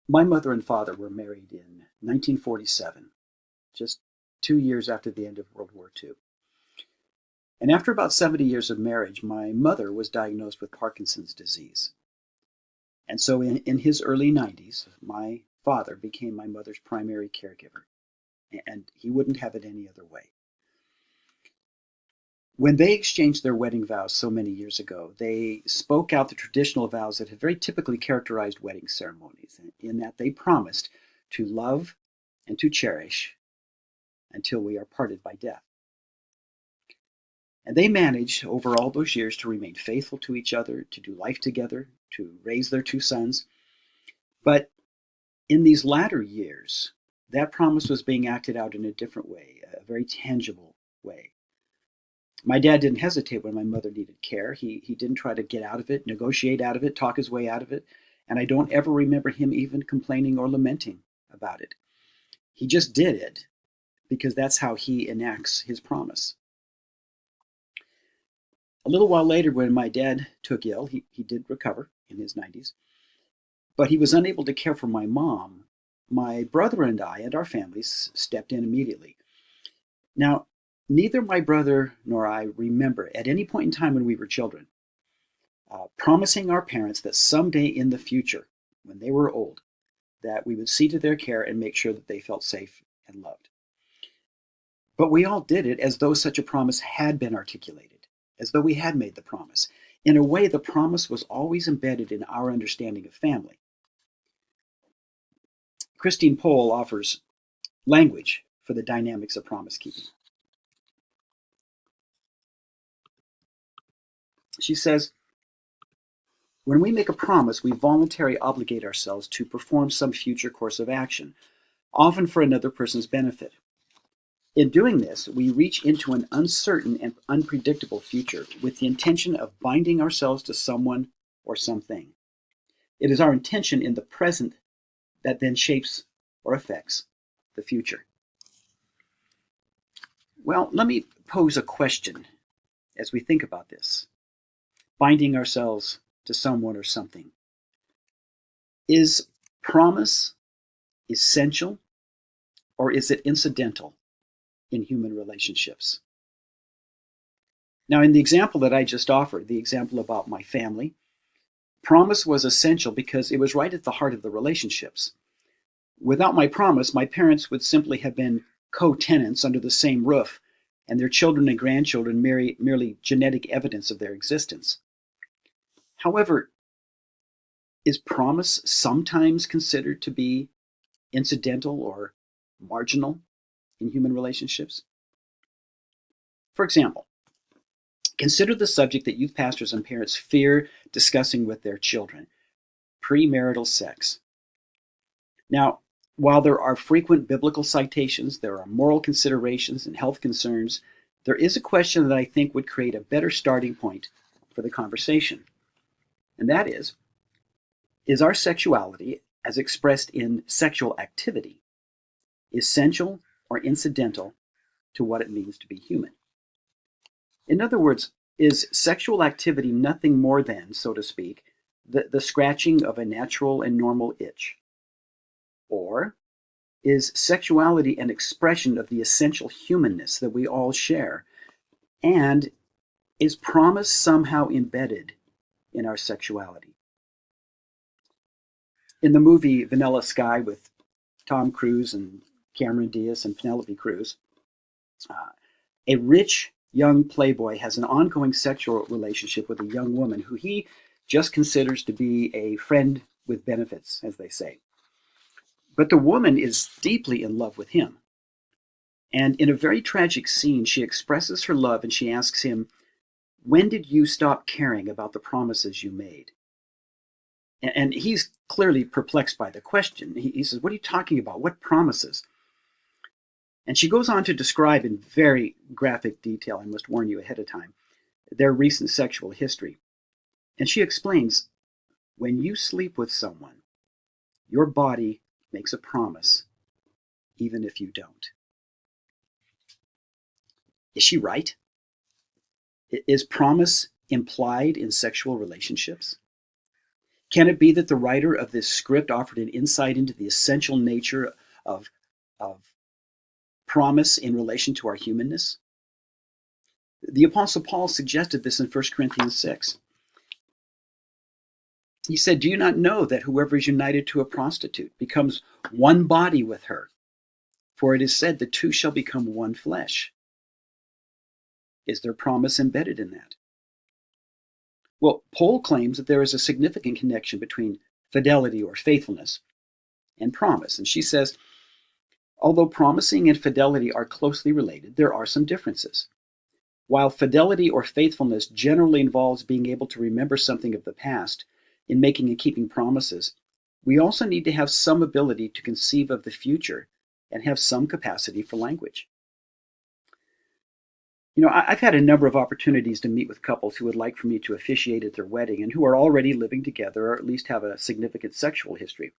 My mother and father were married in 1947, just 2 years after the end of World War II. And after about 70 years of marriage, my mother was diagnosed with Parkinson's disease. And so in his early 90s, my father became my mother's primary caregiver, and he wouldn't have it any other way. When they exchanged their wedding vows so many years ago, they spoke out the traditional vows that have very typically characterized wedding ceremonies, in that they promised to love and to cherish until we are parted by death. And they managed over all those years to remain faithful to each other, to do life together, to raise their two sons. But in these latter years, that promise was being acted out in a different way, a very tangible way. My dad didn't hesitate when my mother needed care. He didn't try to get out of it, negotiate out of it, talk his way out of it. And I don't ever remember him even complaining or lamenting about it. He just did it because that's how he enacts his promise. A little while later, when my dad took ill, he did recover in his 90s, but he was unable to care for my mom. My brother and I and our families stepped in immediately. Now, neither my brother nor I remember at any point in time when we were children promising our parents that someday in the future, when they were old, that we would see to their care and make sure that they felt safe and loved. But we all did it as though such a promise had been articulated, as though we had made the promise. In a way, the promise was always embedded in our understanding of family. Christine Pohl offers language for the dynamics of promise keeping. She says, when we make a promise, we voluntarily obligate ourselves to perform some future course of action, often for another person's benefit. In doing this, we reach into an uncertain and unpredictable future with the intention of binding ourselves to someone or something. It is our intention in the present that then shapes or affects the future. Well, let me pose a question as we think about this. Binding ourselves to someone or something. Is promise essential or is it incidental in human relationships? Now, in the example that I just offered, the example about my family, promise was essential because it was right at the heart of the relationships. Without my promise, my parents would simply have been co-tenants under the same roof, and their children and grandchildren merely genetic evidence of their existence. However, is promise sometimes considered to be incidental or marginal in human relationships? For example, consider the subject that youth pastors and parents fear discussing with their children: premarital sex. Now, while there are frequent biblical citations, there are moral considerations and health concerns, there is a question that I think would create a better starting point for the conversation. And that is our sexuality, as expressed in sexual activity, essential or incidental to what it means to be human? In other words, is sexual activity nothing more than, so to speak, the scratching of a natural and normal itch? Or is sexuality an expression of the essential humanness that we all share? And is promise somehow embedded in our sexuality? In the movie Vanilla Sky with Tom Cruise and Cameron Diaz and Penelope Cruz, a rich young playboy has an ongoing sexual relationship with a young woman who he just considers to be a friend with benefits, as they say. But the woman is deeply in love with him. And in a very tragic scene, she expresses her love and she asks him, "When did you stop caring about the promises you made?" And he's clearly perplexed by the question. He says, "What are you talking about? What promises?" And she goes on to describe in very graphic detail, I must warn you ahead of time, their recent sexual history. And she explains, when you sleep with someone, your body makes a promise, even if you don't. Is she right? Is promise implied in sexual relationships? Can it be that the writer of this script offered an insight into the essential nature of, of promise in relation to our humanness? The Apostle Paul suggested this in 1 Corinthians 6. He said, "Do you not know that whoever is united to a prostitute becomes one body with her? For it is said, the two shall become one flesh." Is there promise embedded in that? Well, Paul claims that there is a significant connection between fidelity or faithfulness and promise. And she says, although promising and fidelity are closely related, there are some differences. While fidelity or faithfulness generally involves being able to remember something of the past in making and keeping promises, we also need to have some ability to conceive of the future and have some capacity for language. You know, I've had a number of opportunities to meet with couples who would like for me to officiate at their wedding and who are already living together or at least have a significant sexual history.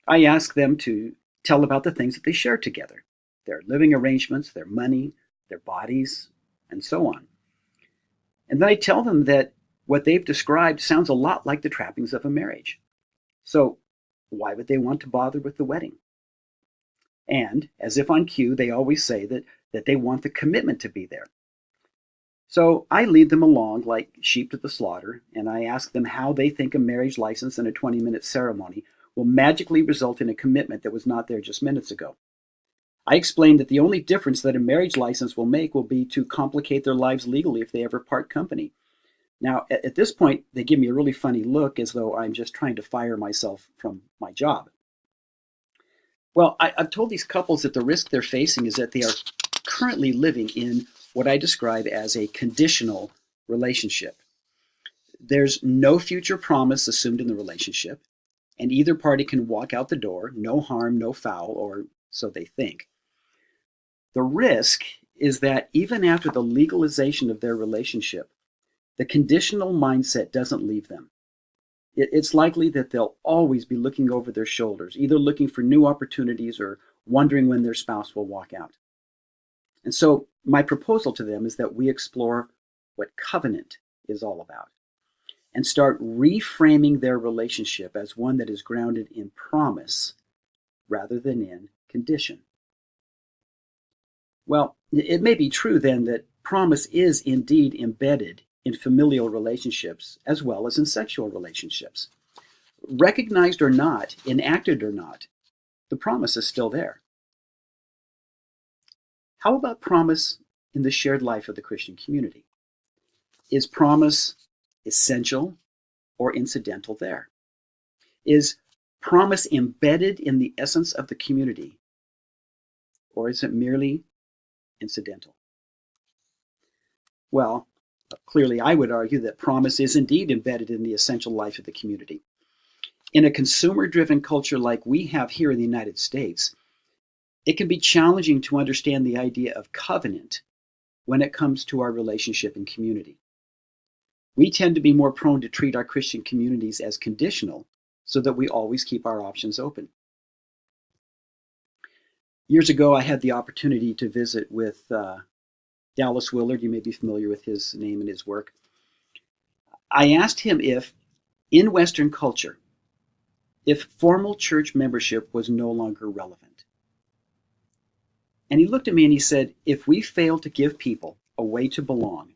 I ask them to tell about the things that they share together, their living arrangements, their money, their bodies, and so on. And then I tell them that what they've described sounds a lot like the trappings of a marriage. So why would they want to bother with the wedding? And, as if on cue, they always say that they want the commitment to be there. So I lead them along like sheep to the slaughter, and I ask them how they think a marriage license and a 20-minute ceremony will magically result in a commitment that was not there just minutes ago. I explain that the only difference that a marriage license will make will be to complicate their lives legally if they ever part company. Now, at this point, they give me a really funny look as though I'm just trying to fire myself from my job. Well, I've told these couples that the risk they're facing is that they are currently living in what I describe as a conditional relationship. There's no future promise assumed in the relationship, and either party can walk out the door, no harm, no foul, or so they think. The risk is that even after the legalization of their relationship, the conditional mindset doesn't leave them. It's likely that they'll always be looking over their shoulders, either looking for new opportunities or wondering when their spouse will walk out. And so my proposal to them is that we explore what covenant is all about and start reframing their relationship as one that is grounded in promise rather than in condition. Well, it may be true then that promise is indeed embedded in familial relationships as well as in sexual relationships. Recognized or not, enacted or not, the promise is still there. How about promise in the shared life of the Christian community? Is promise essential or incidental there? Is promise embedded in the essence of the community, or is it merely incidental? Well, clearly I would argue that promise is indeed embedded in the essential life of the community. In a consumer-driven culture like we have here in the United States, it can be challenging to understand the idea of covenant when it comes to our relationship and community. We tend to be more prone to treat our Christian communities as conditional so that we always keep our options open. Years ago, I had the opportunity to visit with Dallas Willard. You may be familiar with his name and his work. I asked him if, in Western culture, if formal church membership was no longer relevant. And he looked at me and he said, if we fail to give people a way to belong,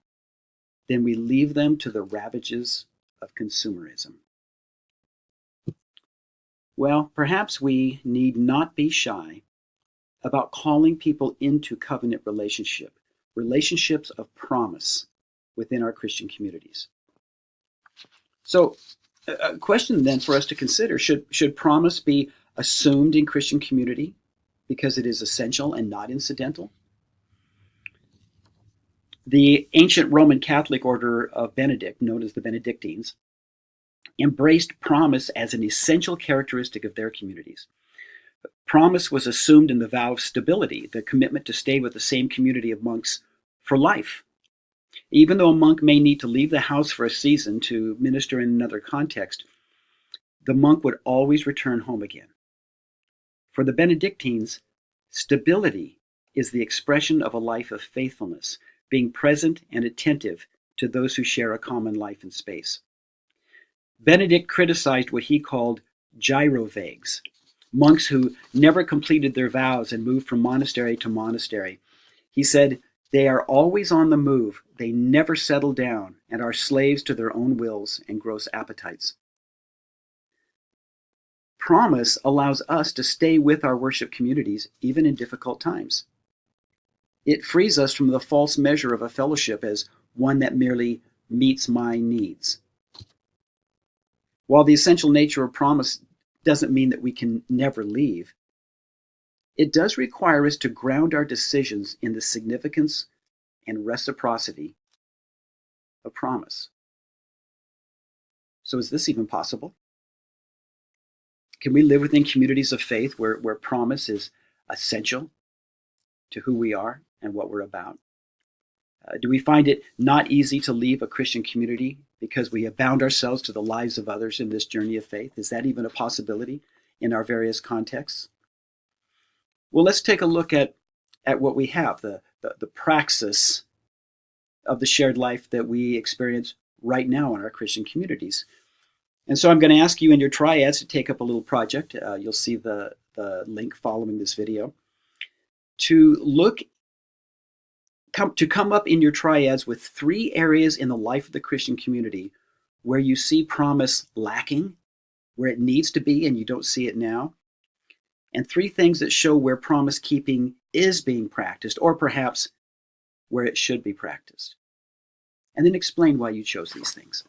then we leave them to the ravages of consumerism. Well, perhaps we need not be shy about calling people into covenant relationships of promise within our Christian communities. So, a question then for us to consider, should promise be assumed in Christian community because it is essential and not incidental? The ancient Roman Catholic order of Benedict, known as the Benedictines, embraced promise as an essential characteristic of their communities. Promise was assumed in the vow of stability, the commitment to stay with the same community of monks for life. Even though a monk may need to leave the house for a season to minister in another context, the monk would always return home again. For the Benedictines, stability is the expression of a life of faithfulness, being present and attentive to those who share a common life and space. Benedict criticized what he called gyrovagues, monks who never completed their vows and moved from monastery to monastery. He said, "They are always on the move, they never settle down, and are slaves to their own wills and gross appetites." Promise allows us to stay with our worship communities even in difficult times. It frees us from the false measure of a fellowship as one that merely meets my needs. While the essential nature of promise doesn't mean that we can never leave, it does require us to ground our decisions in the significance and reciprocity of promise. So is this even possible? Can we live within communities of faith where promise is essential to who we are and what we're about? Do we find it not easy to leave a Christian community because we have bound ourselves to the lives of others in this journey of faith? Is that even a possibility in our various contexts? Well, let's take a look at what we have, the praxis of the shared life that we experience right now in our Christian communities. And so I'm going to ask you in your triads to take up a little project. You'll see the link following this video. To come up in your triads with 3 areas in the life of the Christian community where you see promise lacking, where it needs to be and you don't see it now, and 3 things that show where promise keeping is being practiced, or perhaps where it should be practiced. And then explain why you chose these things.